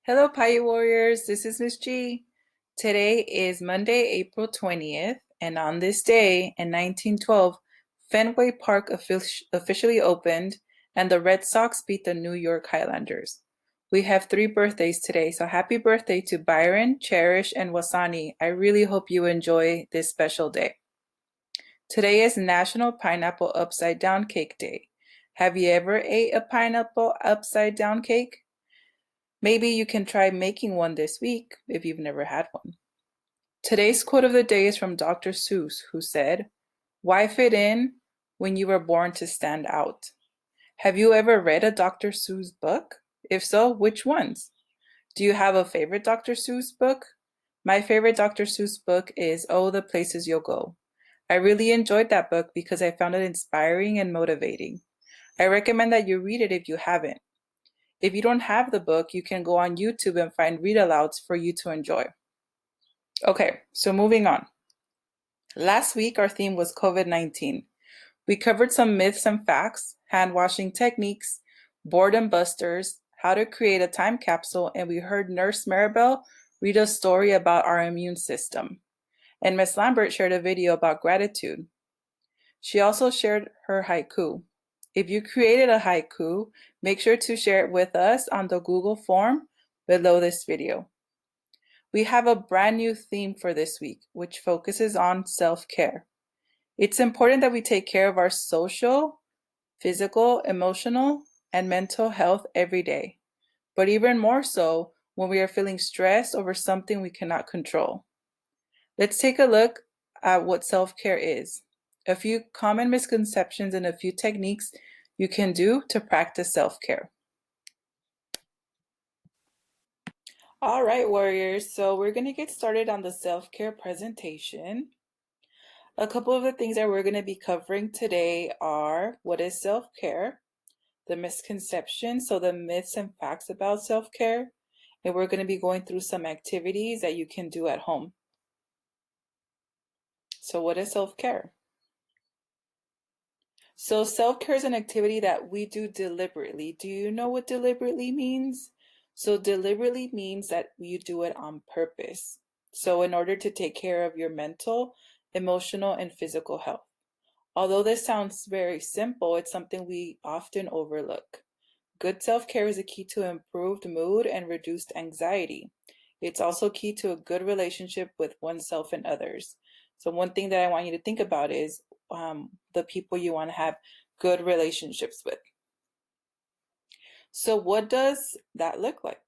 Hello, Piute Warriors. This is Miss G. Today is Monday, April 20th, and on this day in 1912, Fenway Park officially opened and the Red Sox beat the New York Highlanders. We have three birthdays today, so happy birthday to Byron, Cherish, and Wasani. I really hope you enjoy this special day. Today is National Pineapple Upside Down Cake Day. Have you ever ate a pineapple upside down cake? Maybe you can try making one this week if you've never had one. Today's quote of the day is from Dr. Seuss, who said, "Why fit in when you were born to stand out?" Have you ever read a Dr. Seuss book? If so, which ones? Do you have a favorite Dr. Seuss book? My favorite Dr. Seuss book is Oh, the Places You'll Go. I really enjoyed that book because I found it inspiring and motivating. I recommend that you read it if you haven't. If you don't have the book, you can go on YouTube and find read alouds for you to enjoy. Okay, so moving on. Last week, our theme was COVID-19. We covered some myths and facts, hand washing techniques, boredom busters, how to create a time capsule, and we heard Nurse Maribel read a story about our immune system. And Miss Lambert shared a video about gratitude. She also shared her haiku. If you created a haiku, make sure to share it with us on the Google form below this video. We have a brand new theme for this week, which focuses on self-care. It's important that we take care of our social, physical, emotional, and mental health every day, but even more so when we are feeling stressed over something we cannot control. Let's take a look at what self-care is, a few common misconceptions, and a few techniques you can do to practice self-care. All right, warriors, so we're going to get started on the self-care presentation. A couple of the things that we're going to be covering today are what is self-care, the misconceptions, so the myths and facts about self-care, and we're going to be going through some activities that you can do at home. So what is self-care? So self-care is an activity that we do deliberately. Do you know what deliberately means? So deliberately means that you do it on purpose. So in order to take care of your mental, emotional, and physical health. Although this sounds very simple, it's something we often overlook. Good self-care is a key to improved mood and reduced anxiety. It's also key to a good relationship with oneself and others. So one thing that I want you to think about is the people you want to have good relationships with. So what does that look like?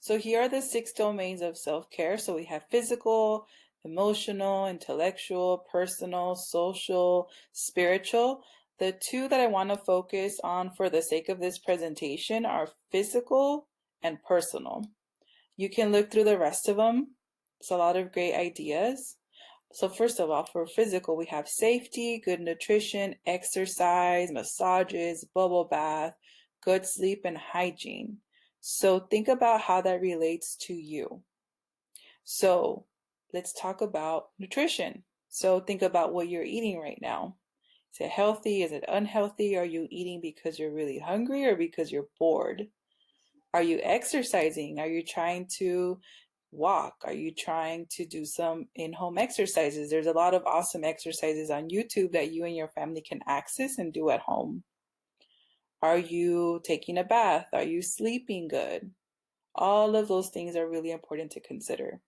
So here are the 6 domains of self-care. So we have physical, emotional, intellectual, personal, social, spiritual. The 2 that I want to focus on for the sake of this presentation are physical and personal. You can look through the rest of them. It's a lot of great ideas. So first of all, for physical, we have safety, good nutrition, exercise, massages, bubble bath, good sleep, and hygiene. So think about how that relates to you. So let's talk about nutrition. So think about what you're eating right now. Is it healthy? Is it unhealthy? Are you eating because you're really hungry or because you're bored? Are you exercising? Are you trying to walk? Are you trying to do some in-home exercises? There's a lot of awesome exercises on YouTube that you and your family can access and do at home. Are you taking a bath? Are you sleeping good? All of those things are really important to consider.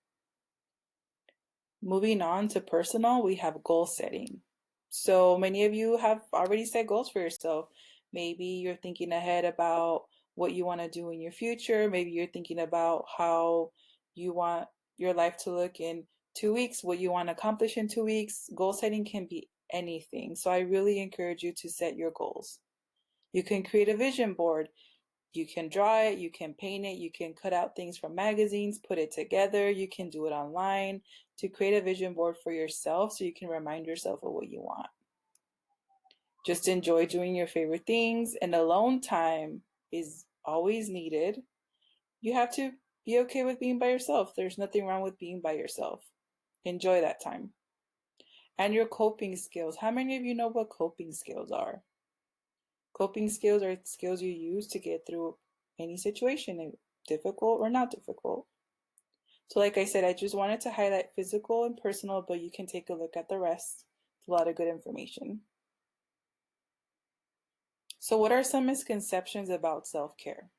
Moving on to personal, we have goal setting. So many of you have already set goals for yourself. Maybe you're thinking ahead about what you want to do in your future. Maybe you're thinking about how you want your life to look in 2 weeks, what you want to accomplish in 2 weeks. Goal setting can be anything. So I really encourage you to set your goals. You can create a vision board. You can draw it, you can paint it, you can cut out things from magazines, put it together, you can do it online to create a vision board for yourself so you can remind yourself of what you want. Just enjoy doing your favorite things, and alone time is always needed. You have to be okay with being by yourself. There's nothing wrong with being by yourself. Enjoy that time. And your coping skills. How many of you know what coping skills are? Coping skills are skills you use to get through any situation. difficult or not difficult. So like I said, I just wanted to highlight physical and personal, but you can take a look at the rest. It's a lot of good information. So what are some misconceptions about self-care?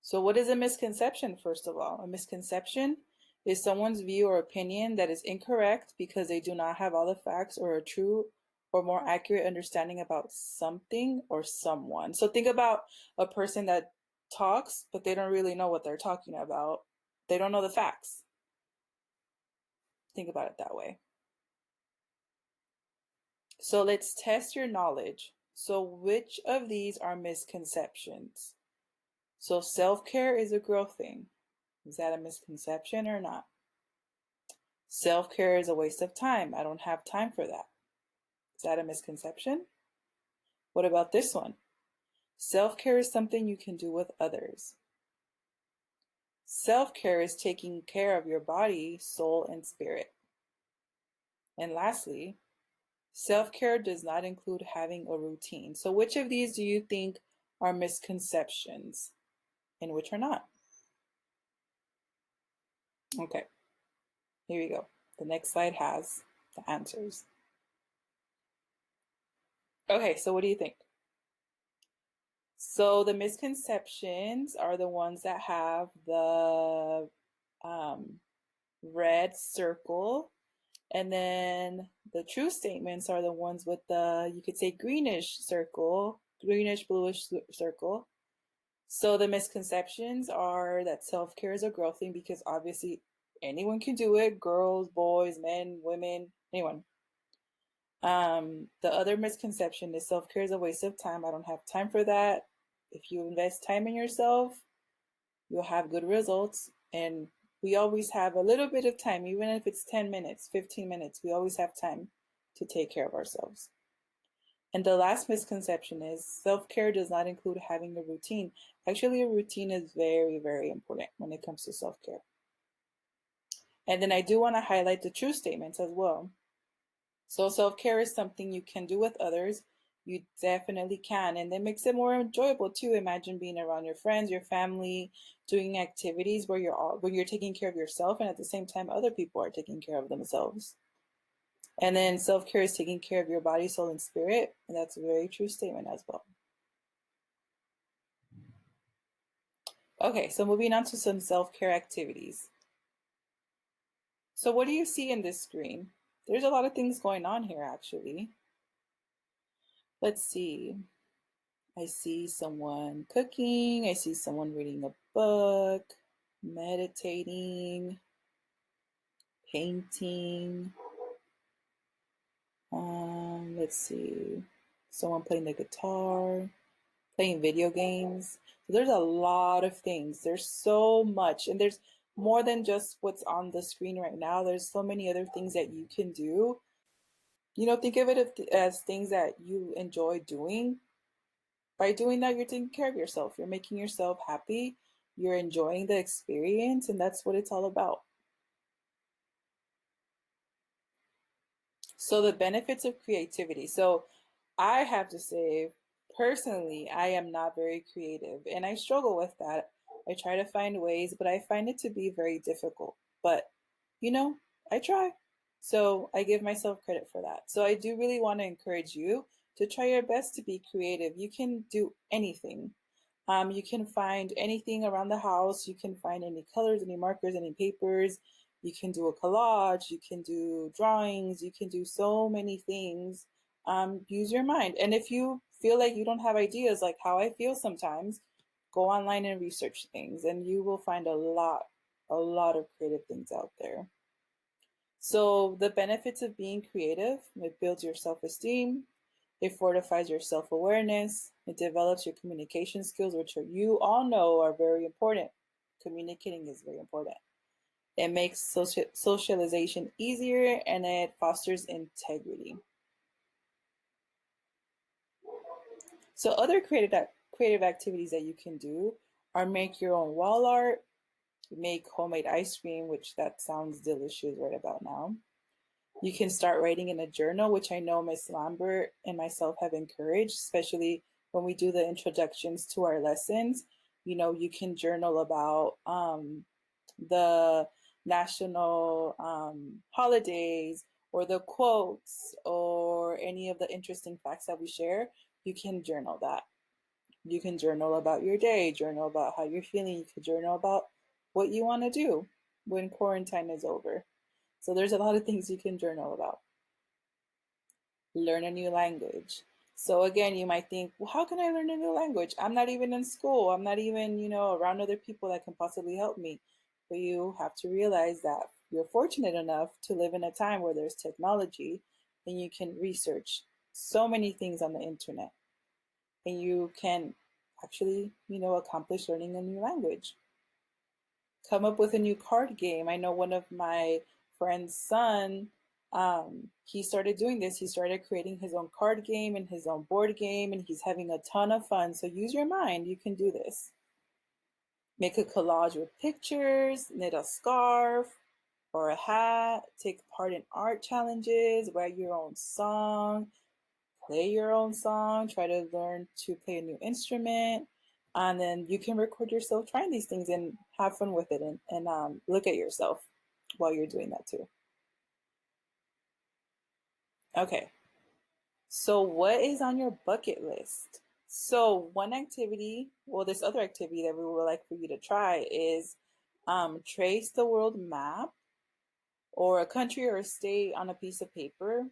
So what is a misconception, first of all? A misconception is someone's view or opinion that is incorrect because they do not have all the facts or a true or more accurate understanding about something or someone. So think about a person that talks, but they don't really know what they're talking about. They don't know the facts. Think about it that way. So let's test your knowledge. So which of these are misconceptions? So self-care is a girl thing. Is that a misconception or not? Self-care is a waste of time. I don't have time for that. Is that a misconception? What about this one? Self-care is something you can do with others. Self-care is taking care of your body, soul, and spirit. And lastly, self-care does not include having a routine. So which of these do you think are misconceptions and which are not? Okay, here we go. The next slide has the answers. Okay, so what do you think? So the misconceptions are the ones that have the red circle, and then the true statements are the ones with the, you could say, greenish circle, greenish bluish circle. So the misconceptions are that self-care is a girl thing because obviously anyone can do it, girls, boys, men, women, anyone. The other misconception is self-care is a waste of time. I don't have time for that. If you invest time in yourself, you'll have good results. And we always have a little bit of time, even if it's 10 minutes, 15 minutes, we always have time to take care of ourselves. And the last misconception is self-care does not include having a routine. Actually, a routine is very, very important when it comes to self-care. And then I do want to highlight the true statements as well. So self-care is something you can do with others. You definitely can. And that makes it more enjoyable too. Imagine being around your friends, your family, doing activities where you're taking care of yourself and at the same time other people are taking care of themselves. And then self-care is taking care of your body, soul, and spirit. And that's a very true statement as well. Okay, so moving on to some self-care activities. So what do you see in this screen? There's a lot of things going on here actually. Let's see. I see someone cooking. I see someone reading a book, meditating, painting. Let's see. Someone playing the guitar, playing video games. So there's a lot of things. There's so much. And there's more than just what's on the screen right now. There's so many other things that you can do. Think of it as things that you enjoy doing. By doing that, you're taking care of yourself. You're making yourself happy. You're enjoying the experience, and that's what it's all about. So the benefits of creativity. So I have to say, personally, I am not very creative, and I struggle with that. I try to find ways, but I find it to be very difficult. But, I try. So I give myself credit for that. So I do really want to encourage you to try your best to be creative. You can do anything. You can find anything around the house. You can find any colors, any markers, any papers. You can do a collage. You can do drawings. You can do so many things. Use your mind. And if you feel like you don't have ideas, like how I feel sometimes, go online and research things, and you will find a lot of creative things out there. So the benefits of being creative: it builds your self-esteem, it fortifies your self-awareness, it develops your communication skills, which you all know are very important. Communicating is very important. It makes socialization easier, and it fosters integrity. So other creative activities that you can do are make your own wall art, make homemade ice cream, which that sounds delicious right about now. You can start writing in a journal, which I know Miss Lambert and myself have encouraged, especially when we do the introductions to our lessons. You can journal about the national holidays or the quotes or any of the interesting facts that we share. You can journal that. You can journal about your day, journal about how you're feeling. You can journal about what you want to do when quarantine is over. So there's a lot of things you can journal about. Learn a new language. So again, you might think, well, how can I learn a new language? I'm not even in school. I'm not even, around other people that can possibly help me. But you have to realize that you're fortunate enough to live in a time where there's technology and you can research so many things on the internet and you can actually, accomplish learning a new language. Come up with a new card game. I know one of my friend's son, he started doing this. He started creating his own card game and his own board game, and he's having a ton of fun. So use your mind. You can do this. Make a collage with pictures, knit a scarf or a hat, take part in art challenges, write your own song, play your own song, try to learn to play a new instrument. And then you can record yourself trying these things and have fun with it and look at yourself while you're doing that too. Okay, so what is on your bucket list? So one activity, well, this other activity that we would like for you to try is trace the world map or a country or a state on a piece of paper,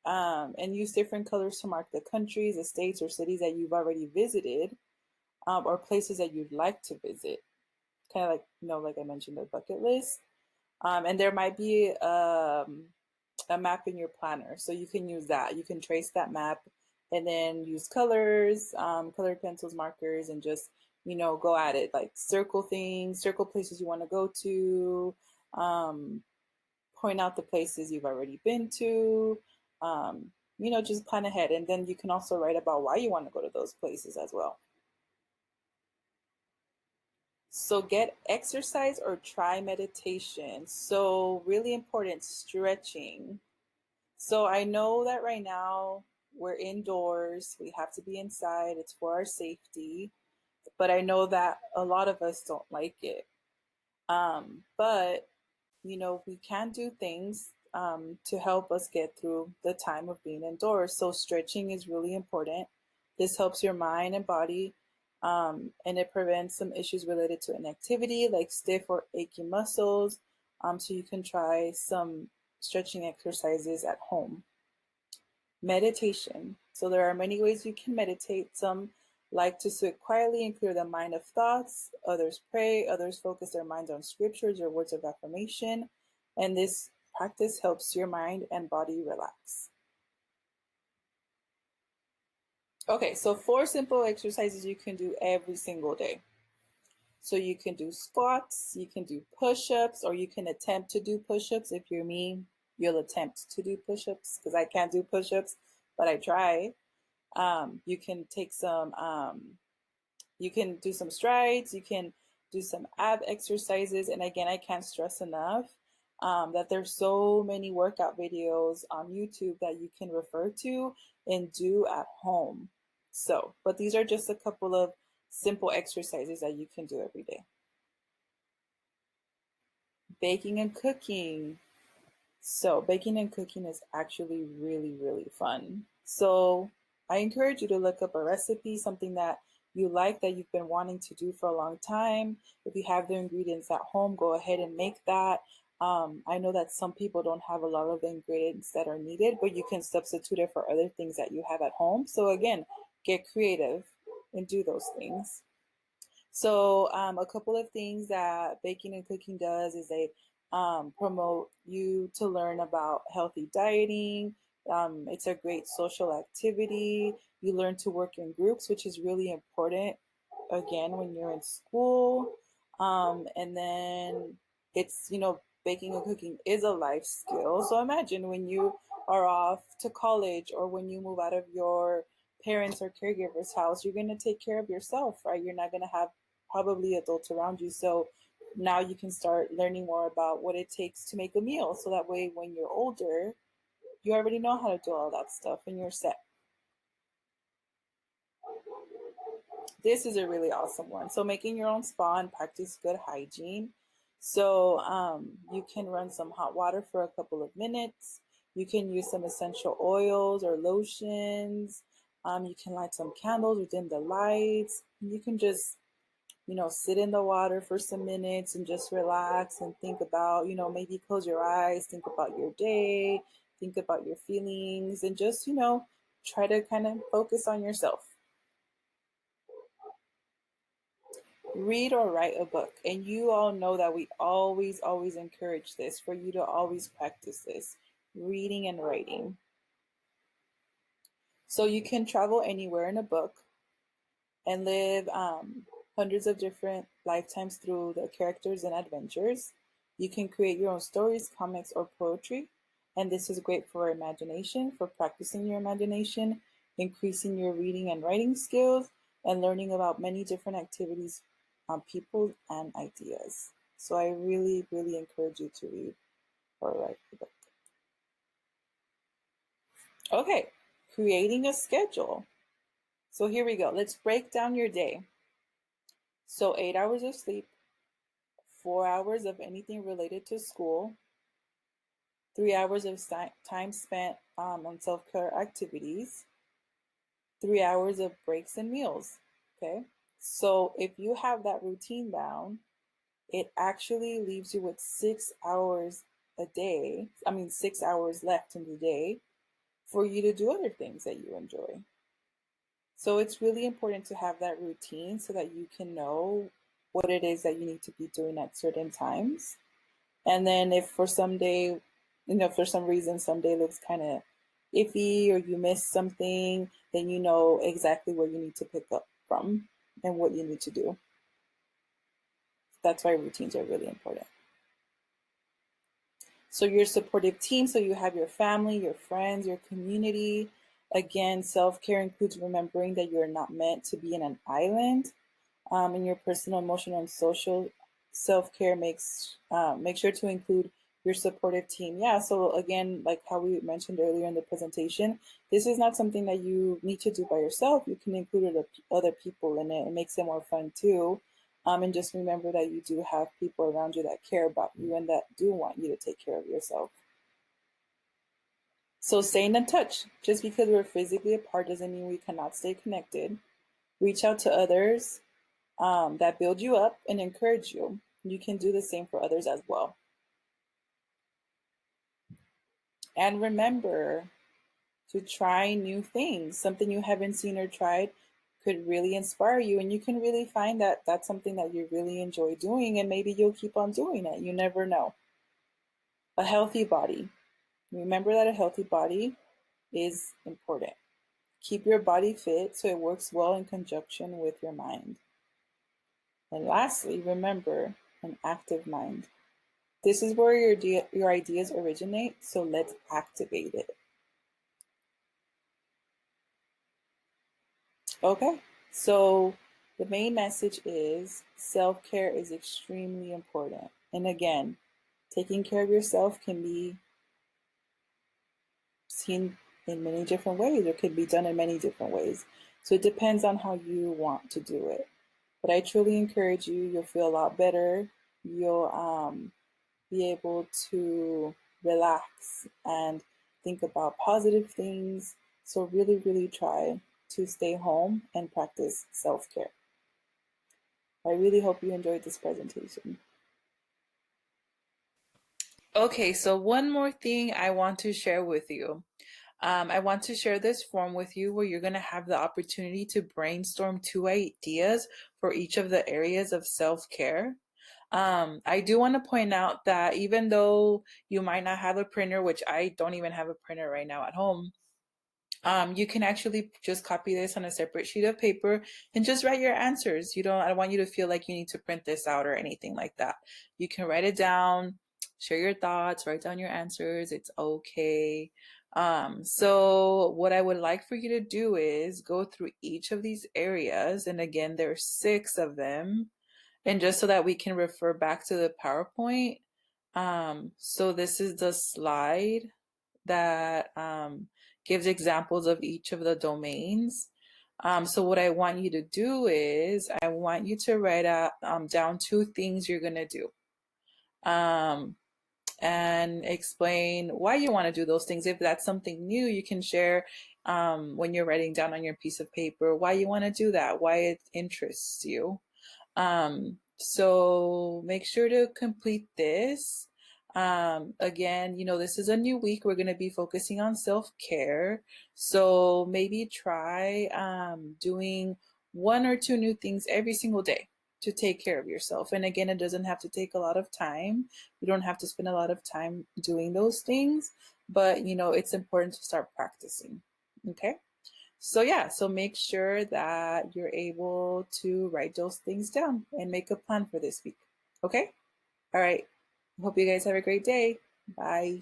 and use different colors to mark the countries, the states, or cities that you've already visited, or places that you'd like to visit. Kind of like, like I mentioned, the bucket list. And there might be a map in your planner, so you can use that. You can trace that map and then use colors, colored pencils, markers, and just, go at it. Like circle things, circle places you want to go to, point out the places you've already been to, just plan ahead. And then you can also write about why you want to go to those places as well. So get exercise or try meditation. So really important, stretching. So I know that right now we're indoors, we have to be inside, it's for our safety, but I know that a lot of us don't like it. But we can do things to help us get through the time of being indoors. So stretching is really important. This helps your mind and body, and it prevents some issues related to inactivity like stiff or achy muscles. So you can try some stretching exercises at home. Meditation. So there are many ways you can meditate. Some like to sit quietly and clear the mind of thoughts. Others pray. Others focus their minds on scriptures or words of affirmation. And this practice helps your mind and body relax. Okay, so 4 simple exercises you can do every single day. So you can do squats, you can do push-ups, or you can attempt to do push-ups. If you're me, you'll attempt to do push-ups because I can't do push-ups, but I try. You can take you can do some strides, you can do some ab exercises. And again, I can't stress enough that there's so many workout videos on YouTube that you can refer to and do at home. So, but these are just a couple of simple exercises that you can do every day. Baking and cooking. So baking and cooking is actually really, really fun. So I encourage you to look up a recipe, something that you like, that you've been wanting to do for a long time. If you have the ingredients at home, go ahead and make that. I know that some people don't have a lot of the ingredients that are needed, but you can substitute it for other things that you have at home. So again, get creative and do those things. So a couple of things that baking and cooking does is they promote you to learn about healthy dieting. It's a great social activity. You learn to work in groups, which is really important, again, when you're in school. And then it's, baking and cooking is a life skill. So imagine when you are off to college or when you move out of your parents or caregivers' house, you're going to take care of yourself, right? You're not going to have probably adults around you. So now you can start learning more about what it takes to make a meal. So that way, when you're older, you already know how to do all that stuff and you're set. This is a really awesome one. So making your own spa and practice good hygiene. So you can run some hot water for a couple of minutes. You can use some essential oils or lotions. You can light some candles or dim the lights. You can just, sit in the water for some minutes and just relax and think about, maybe close your eyes, think about your day, think about your feelings, and just, try to kind of focus on yourself. Read or write a book. And you all know that we always, always encourage this for you to always practice this reading and writing. So you can travel anywhere in a book and live hundreds of different lifetimes through the characters and adventures. You can create your own stories, comics, or poetry. And this is great for imagination, for practicing your imagination, increasing your reading and writing skills, and learning about many different activities, people, and ideas. So I really, really encourage you to read or write the book. Okay, creating a schedule. So here we go. Let's break down your day. So 8 hours of sleep, 4 hours of anything related to school, 3 hours of time spent on self-care activities, 3 hours of breaks and meals. Okay. So if you have that routine down, it actually leaves you with 6 hours a day. 6 hours left in the day for you to do other things that you enjoy. So it's really important to have that routine so that you can know what it is that you need to be doing at certain times. And then if for some day, for some reason, some day looks kind of iffy or you miss something, then you know exactly where you need to pick up from and what you need to do. That's why routines are really important. So your supportive team, so you have your family, your friends, your community. Again, self-care includes remembering that you're not meant to be in an island. In your personal, emotional, and social self-care make sure to include your supportive team. Yeah, so again, like how we mentioned earlier in the presentation, this is not something that you need to do by yourself. You can include other people in it. It makes it more fun too. And just remember that you do have people around you that care about you and that do want you to take care of yourself. So staying in touch. Just because we're physically apart doesn't mean we cannot stay connected. Reach out to others that build you up and encourage you. You can do the same for others as well. And remember to try new things. Something you haven't seen or tried could really inspire you, and you can really find that that's something that you really enjoy doing, and maybe you'll keep on doing it. You never know. A healthy body. Remember that a healthy body is important. Keep your body fit so it works well in conjunction with your mind. And lastly, remember an active mind. This is where your ideas originate, so let's activate it. Okay, so the main message is self-care is extremely important. And again, taking care of yourself can be seen in many different ways or could be done in many different ways. So it depends on how you want to do it. But I truly encourage you, you'll feel a lot better. You'll be able to relax and think about positive things. So really, really try to stay home and practice self-care. I really hope you enjoyed this presentation. Okay, so one more thing I want to share with you. I want to share this form with you where you're going to have the opportunity to brainstorm 2 ideas for each of the areas of self-care. I do want to point out that even though you might not have a printer, which I don't even have a printer right now at home, you can actually just copy this on a separate sheet of paper and just write your answers. I don't want you to feel like you need to print this out or anything like that. You can write it down, share your thoughts, write down your answers. It's okay. So what I would like for you to do is go through each of these areas. And again, there are 6 of them. And just so that we can refer back to the PowerPoint. So this is the slide that gives examples of each of the domains. So what I want you to do is I want you to write out down two things you're gonna do. Um, and explain why you want to do those things. If that's something new, you can share when you're writing down on your piece of paper why you want to do that, why it interests you. So make sure to complete this. Again, this is a new week. We're going to be focusing on self-care. So maybe try doing one or two new things every single day to take care of yourself. And again, it doesn't have to take a lot of time. You don't have to spend a lot of time doing those things, but it's important to start practicing. Okay. So yeah, so make sure that you're able to write those things down and make a plan for this week. Okay? All right. Hope you guys have a great day. Bye.